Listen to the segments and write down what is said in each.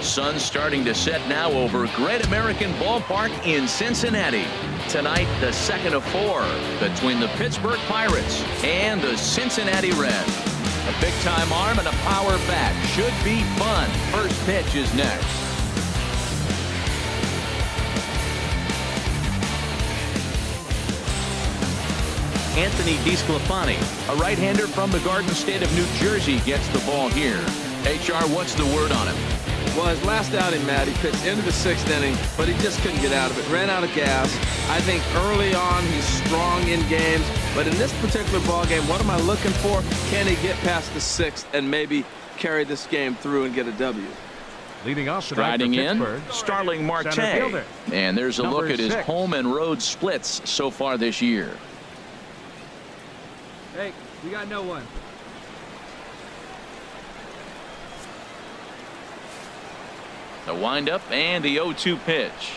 Sun's starting to set now over Great American Ballpark in Cincinnati. Tonight, the second of 4 between the Pittsburgh Pirates and the Cincinnati Reds. A big-time arm and a power bat. Should be fun. First pitch is next. Anthony DeSclafani, a right-hander from the Garden State of New Jersey, gets the ball here. HR, what's the word on him? Well, his last outing, Matt, he pitched into the 6th inning, but he just couldn't get out of it. Ran out of gas. I think early on he's strong in games, but in this particular ball game, what am I looking for? Can he get past the 6th and maybe carry this game through and get a W? Leading off striding in, Starling Marte. And there's a look at his home and road splits so far this year. Hey, we got no one. The windup and the 0-2 pitch.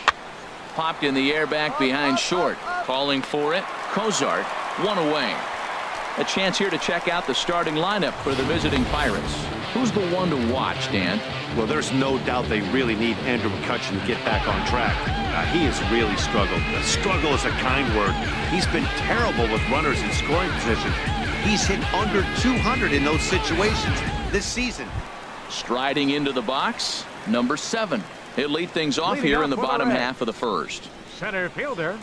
Popped in the air back behind short. Calling for it. Cozart, 1 away. A chance here to check out the starting lineup for the visiting Pirates. Who's the one to watch, Dan? Well, there's no doubt they really need Andrew McCutchen to get back on track. He has really struggled. Struggle is a kind word. He's been terrible with runners in scoring position. He's hit under 200 in those situations this season. Striding into the box, number 7. He'll lead things off here in the bottom half of the first. Center fielder,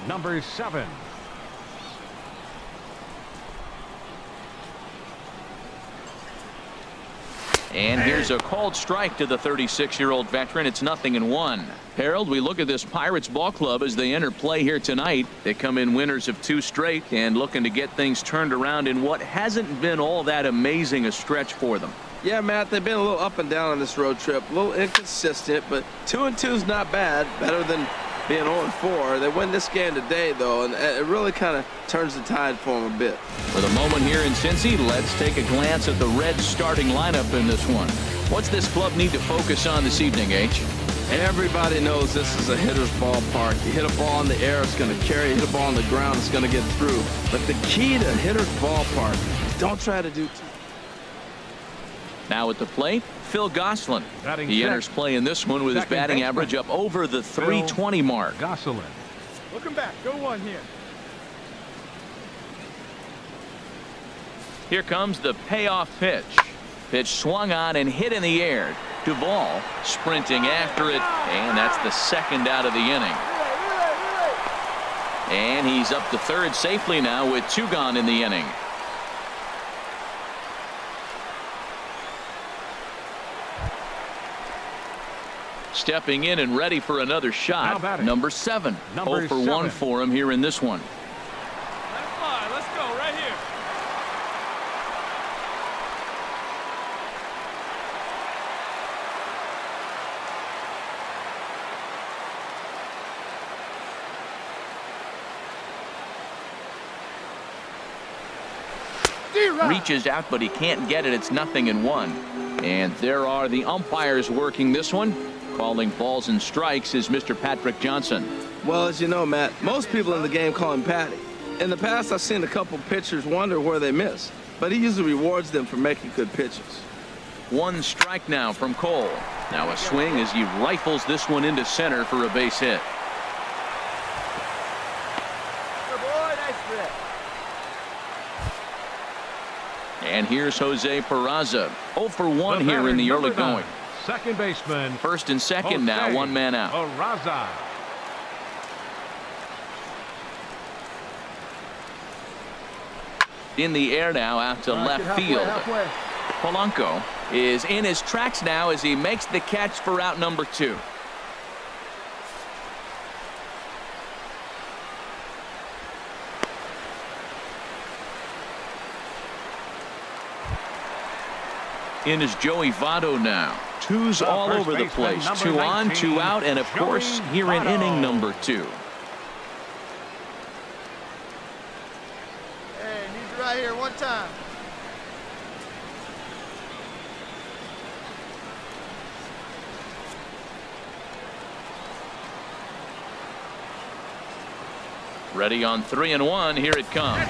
number 7. And here's a called strike to the 36-year-old veteran. It's 0-1. Harold, we look at this Pirates ball club as they enter play here tonight. They come in winners of 2 straight and looking to get things turned around in what hasn't been all that amazing a stretch for them. Yeah, Matt, they've been a little up and down on this road trip. A little inconsistent, but 2-2 is not bad. Better than being 0-4. They win this game today, though, and it really kind of turns the tide for them a bit. For the moment here in Cincy, let's take a glance at the Reds starting lineup in this one. What's this club need to focus on this evening, H? Everybody knows this is a hitter's ballpark. You hit a ball in the air, it's going to carry. You hit a ball on the ground, it's going to get through. But the key to hitter's ballpark is don't try to do too. Now at the plate, Phil Gosselin. He enters play in this one with his batting average up over the 320 mark. Gosselin. Welcome back. Go one here. Here comes the payoff pitch. Pitch swung on and hit in the air. Duvall sprinting after it, and that's the 2nd out of the inning. And he's up to 3rd safely now with 2 gone in the inning. Stepping in and ready for another shot, number 7. 0 for 1 for him here in this one. Let's go right here. Reaches out, but he can't get it. It's 0-1. And there are the umpires working this one. Calling balls and strikes is Mr. Patrick Johnson. Well, as you know, Matt, most people in the game call him Patty. In the past, I've seen a couple pitchers wonder where they miss, but he usually rewards them for making good pitches. 1 strike now from Cole. Now a swing as he rifles this one into center for a base hit. Good boy, nice hit. And here's Jose Peraza. 0 for 1 here in the early going. Second baseman. 1st and 2nd now, 1 man out. Peraza. In the air now out to left field. Polanco is in his tracks now as he makes the catch for out number 2. In is Joey Votto now. 2's all over the place. 2 on, 2 out, and of course here in inning number 2. Hey, need you right here one time. Ready on 3-1. Here it comes.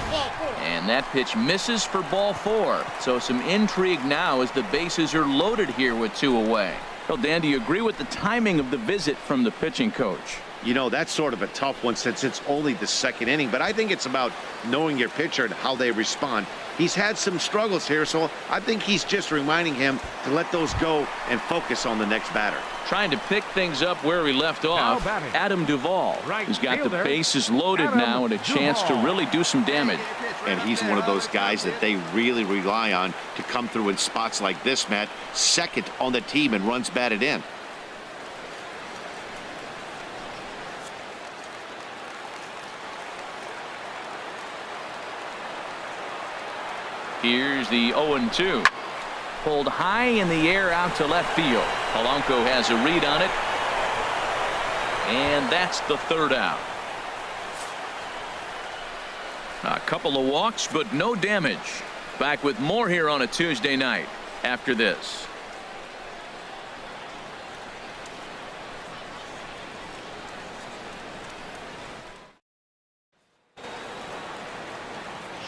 And that pitch misses for ball 4. So some intrigue now as the bases are loaded here with 2 away. Well, Dan, do you agree with the timing of the visit from the pitching coach? You know, that's sort of a tough one since it's only the second inning, but I think it's about knowing your pitcher and how they respond. He's had some struggles here, so I think he's just reminding him to let those go and focus on the next batter. Trying to pick things up where he left off, Adam Duvall. He's got the bases loaded now and a chance to really do some damage. And he's one of those guys that they really rely on to come through in spots like this, Matt. Second on the team and runs batted in. Here's the 0-2. Pulled high in the air out to left field. Polanco has a read on it. And that's the third out. A couple of walks, but no damage. Back with more here on a Tuesday night after this.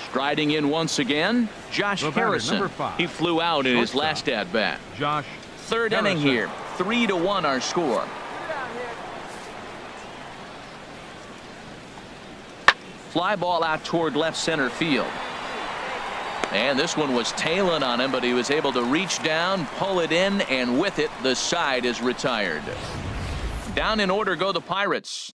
Striding in once again, Josh Harrison. He flew out in his last at-bat. Josh Third inning here, 3-1 our score. Fly ball out toward left center field. And this one was tailing on him, but he was able to reach down, pull it in, and with it, the side is retired. Down in order go the Pirates.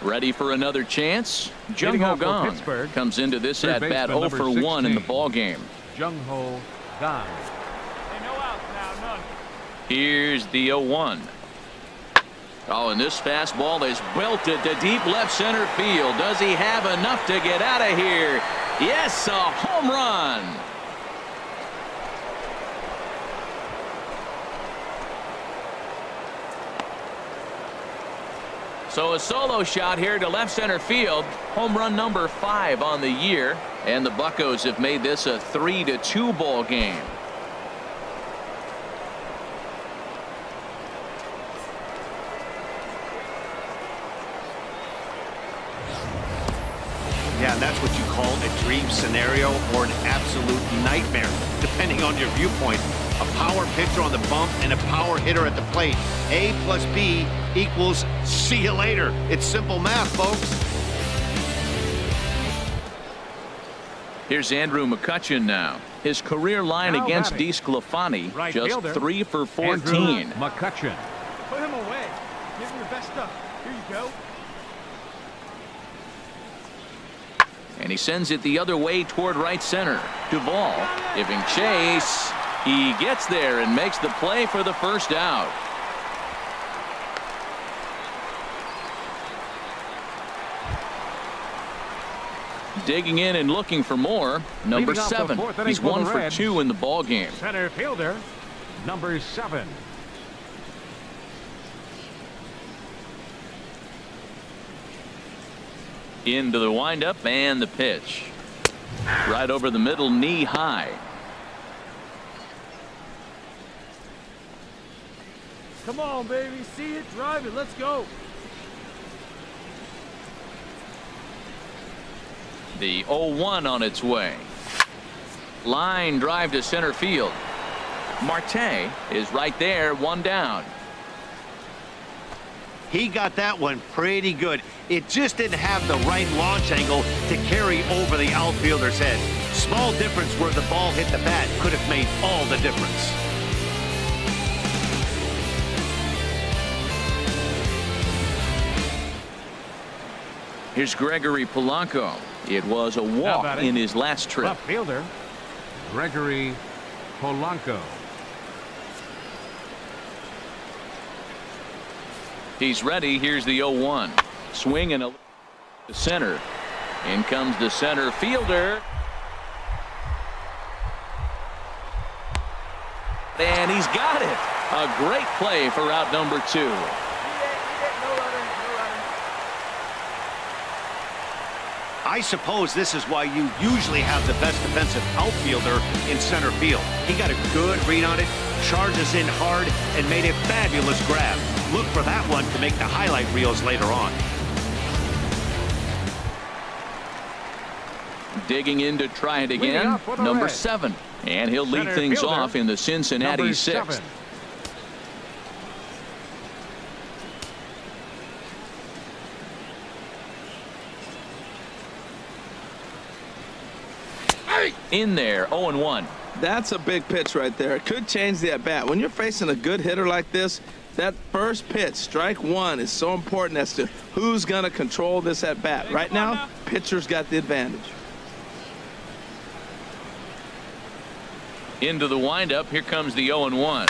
Ready for another chance? Jung Ho Gong comes into this at bat 0 for 1 in the ball game. Jung Ho Gong. Hey, no outs now, none. Here's the 0-1. Oh, and this fastball is belted to deep left center field. Does he have enough to get out of here? Yes, a home run. So a solo shot here to left center field. Home run number 5 on the year. And the Buccos have made this a 3-2 ball game. Yeah, and that's what you call a dream scenario or an absolute nightmare, depending on your viewpoint. A power pitcher on the bump and a power hitter at the plate. A plus B equals see you later. It's simple math, folks. Here's Andrew McCutchen now. His career line against DeSclafani, just fielder, 3 for 14. Andrew McCutchen. Put him away. Give him your best stuff. Here you go. And he sends it the other way toward right center. Duvall giving chase. He gets there and makes the play for the first out. Digging in and looking for more. Number 7. He's 1 for 2 in the ball game. Center fielder, number 7. Into the windup and the pitch. Right over the middle, knee high. Come on, baby. See it, drive it. Let's go. The 0-1 on its way. Line drive to center field. Marte is right there, 1 down. He got that one pretty good. It just didn't have the right launch angle to carry over the outfielder's head. Small difference where the ball hit the bat could have made all the difference. Here's Gregory Polanco. It was a walk in his last trip. Left fielder, Gregory Polanco. He's ready. Here's the 0-1. Swing and a center. In comes the center fielder. And he's got it. A great play for out number 2. I suppose this is why you usually have the best defensive outfielder in center field. He got a good read on it, charges in hard, and made a fabulous grab. Look for that one to make the highlight reels later on. Digging in to try it again, number 7. And he'll lead things off in the Cincinnati 6th. In there, 0-1. That's a big pitch right there. It could change the at-bat. When you're facing a good hitter like this, that first pitch, strike one, is so important as to who's going to control this at-bat. Right now, pitcher's got the advantage. Into the windup, here comes the 0-1.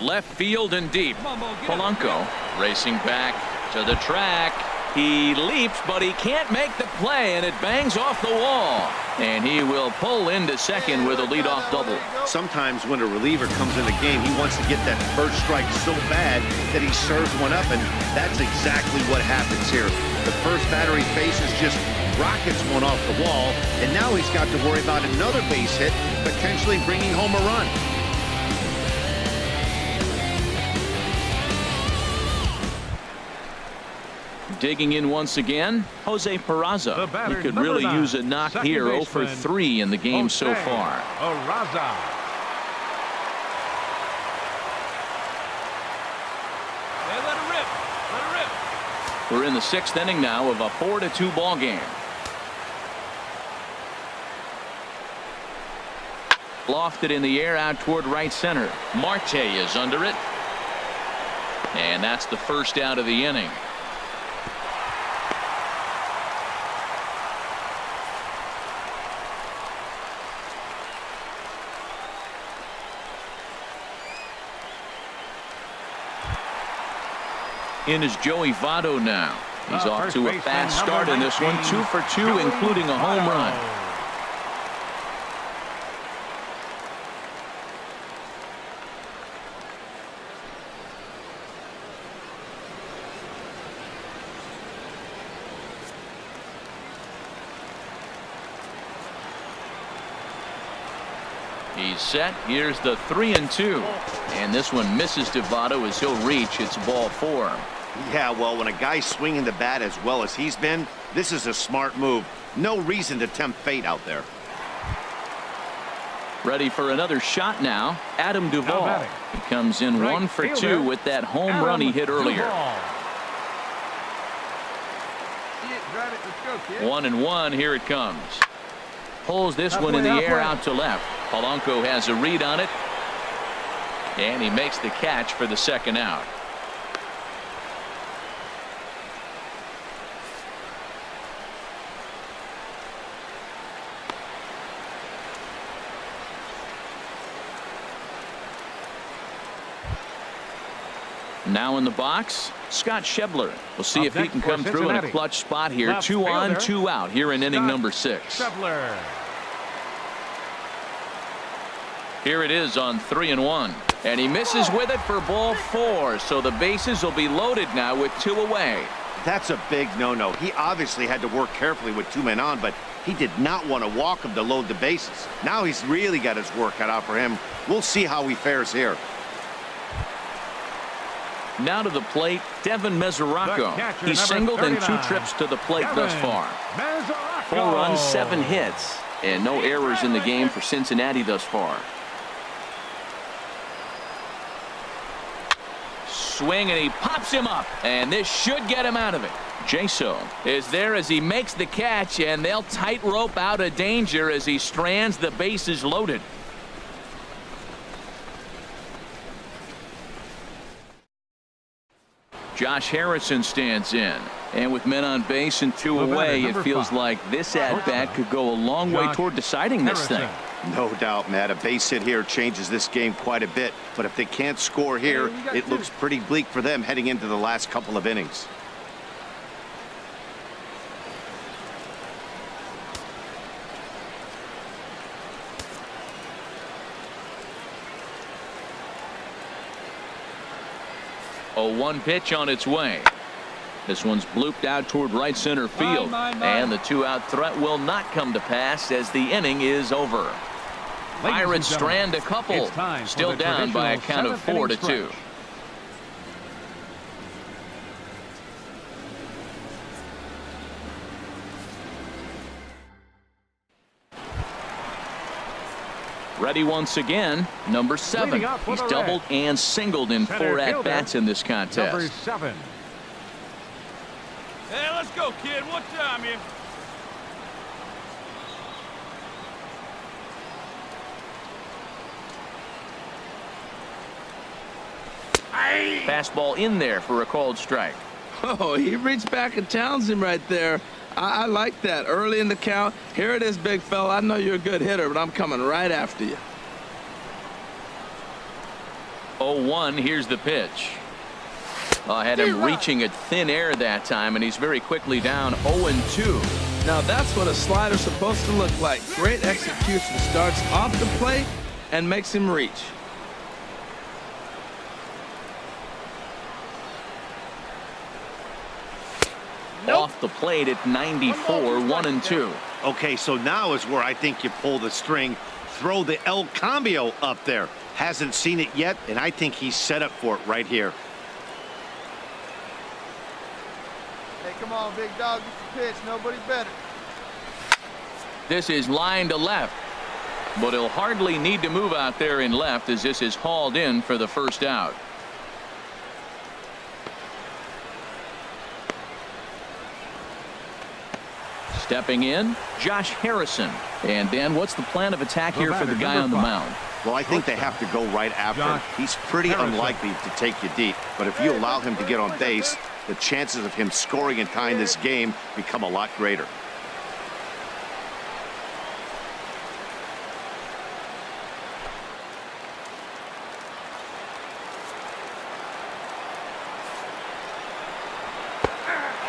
Left field and deep. Polanco racing back to the track. He leaps, but he can't make the play, and it bangs off the wall. And he will pull into second with a leadoff double. Sometimes when a reliever comes in the game, he wants to get that first strike so bad that he serves one up, and that's exactly what happens here. The first batter he faces just rockets one off the wall, and now he's got to worry about another base hit, potentially bringing home a run. Digging in once again, Jose Peraza. He could really use a knock here. 0 for 3 in the game so far. Peraza. Let it rip. Let it rip. We're in the 6th inning now of a 4-2 ball game. Lofted in the air out toward right center. Marte is under it. And that's the first out of the inning. In is Joey Votto now. He's off to a fast start in this one. 2 for 2, including a home run. He's set. Here's the 3-2. And this one misses to Votto as he'll reach. It's ball 4. Yeah, well, when a guy's swinging the bat as well as he's been, this is a smart move. No reason to tempt fate out there. Ready for another shot now. Adam Duvall. He comes in 1 for 2 with that home run he hit earlier. 1-1. Here it comes. Pulls this one in the air out to left. Polanco has a read on it. And he makes the catch for the second out. Now in the box, Scott Schebler. We'll see if he can come through in a clutch spot here. 2 on, 2 out here in inning number 6. Schebler. Here it is on 3-1. And he misses with it for ball 4. So the bases will be loaded now with 2 away. That's a big no-no. He obviously had to work carefully with 2 men on, but he did not want to walk him to load the bases. Now he's really got his work cut out for him. We'll see how he fares here. Now to the plate, Devin Mesoraco. He's singled in 2 trips to the plate thus far. 4 runs, 7 hits, and no errors in the game for Cincinnati thus far. Swing, and he pops him up, and this should get him out of it. Jaso is there as he makes the catch, and they'll tightrope out of danger as he strands the bases loaded. Josh Harrison stands in, and with men on base and 2 away, it feels like this at-bat could go a long way toward deciding this thing. No doubt, Matt. A base hit here changes this game quite a bit, but if they can't score here, it looks pretty bleak for them heading into the last couple of innings. A 1 pitch on its way. This one's blooped out toward right center field. And the 2-out threat will not come to pass as the inning is over. Pirates strand a couple. Still down by a count of 4-2. Ready once again, number 7. Leading up for He's the doubled Reds. and singled in Center 4 fielder, at-bats in this Number contest. 7. Hey, let's go, kid. What time here? Fastball in there for a called strike. Oh, he reached back and challenged him right there. I like that. Early in the count. Here it is, big fella. I know you're a good hitter, but I'm coming right after you. 0-1, here's the pitch. I had him reaching at thin air that time, and he's very quickly down 0-2. Now that's what a slider's supposed to look like. Great execution. Starts off the plate and makes him reach. Off the plate at 94, 1-2. Okay, so now is where I think you pull the string. Throw the El Cambio up there. Hasn't seen it yet, and I think he's set up for it right here. Hey, come on, big dog. Get the pitch. Nobody better. This is line to left, but he'll hardly need to move out there in left as this is hauled in for the first out. Stepping in, Josh Harrison. And Dan, what's the plan of attack here for the guy on the mound? Well, I think they have to go right after him. He's pretty unlikely to take you deep, but if you allow him to get on base, the chances of him scoring and tying this game become a lot greater.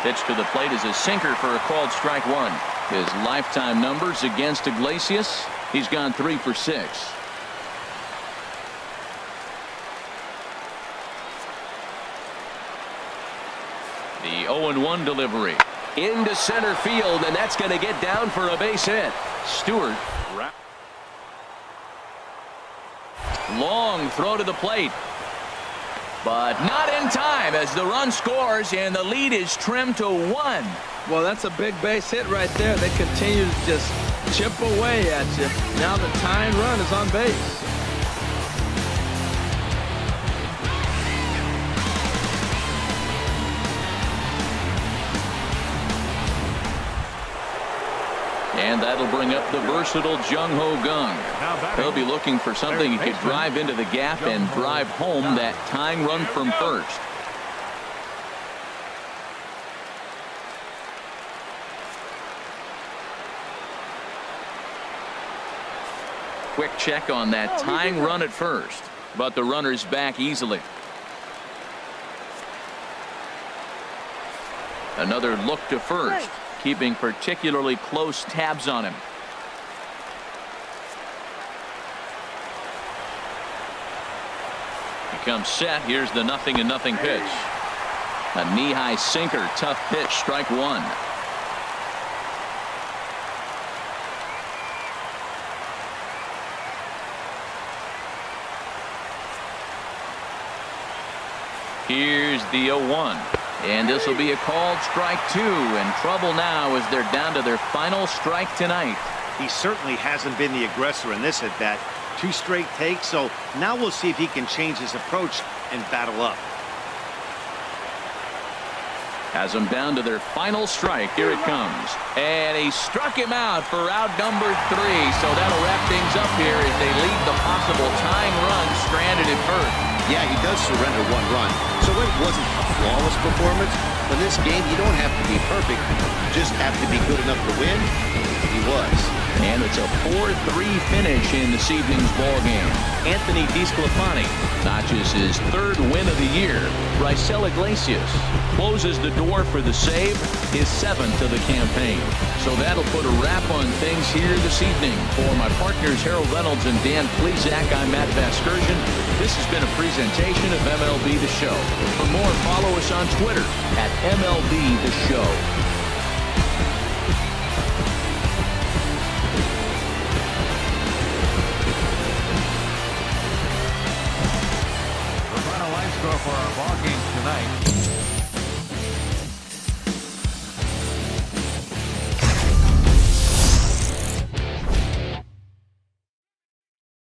Pitch to the plate is a sinker for a called strike 1. His lifetime numbers against Iglesias, he's gone 3 for 6. The 0-1 delivery into center field, and that's going to get down for a base hit. Stewart. Long throw to the plate, but not in time as the run scores and the lead is trimmed to 1. Well, that's a big base hit right there. They continue to just chip away at you. Now the tying run is on base. And that'll bring up the versatile Jung Ho Gung. He'll be looking for something he could drive into the gap and drive home that tying run from first. Quick check on that tying run at first, but the runner's back easily. Another look to first, keeping particularly close tabs on him. He comes set. Here's the 0-0 pitch. A knee-high sinker, tough pitch, strike 1. Here's the 0-1. And this will be a called strike 2, and trouble now as they're down to their final strike tonight. He certainly hasn't been the aggressor in this at bat. 2 straight takes, so now we'll see if he can change his approach and battle up. Has them down to their final strike. Here it comes. And he struck him out for out number 3. So that'll wrap things up here as they leave the possible tying run stranded at first. Yeah, he does surrender 1 run. So it wasn't a flawless performance. In this game, you don't have to be perfect. You just have to be good enough to win. He was. And it's a 4-3 finish in this evening's ballgame. Anthony DeSclafani notches his 3rd win of the year. Raisel Iglesias closes the door for the save, his 7th of the campaign. So that'll put a wrap on things here this evening. For my partners Harold Reynolds and Dan Plesac, I'm Matt Vasgersian. This has been a presentation of MLB The Show. For more, follow us on Twitter at MLB The Show.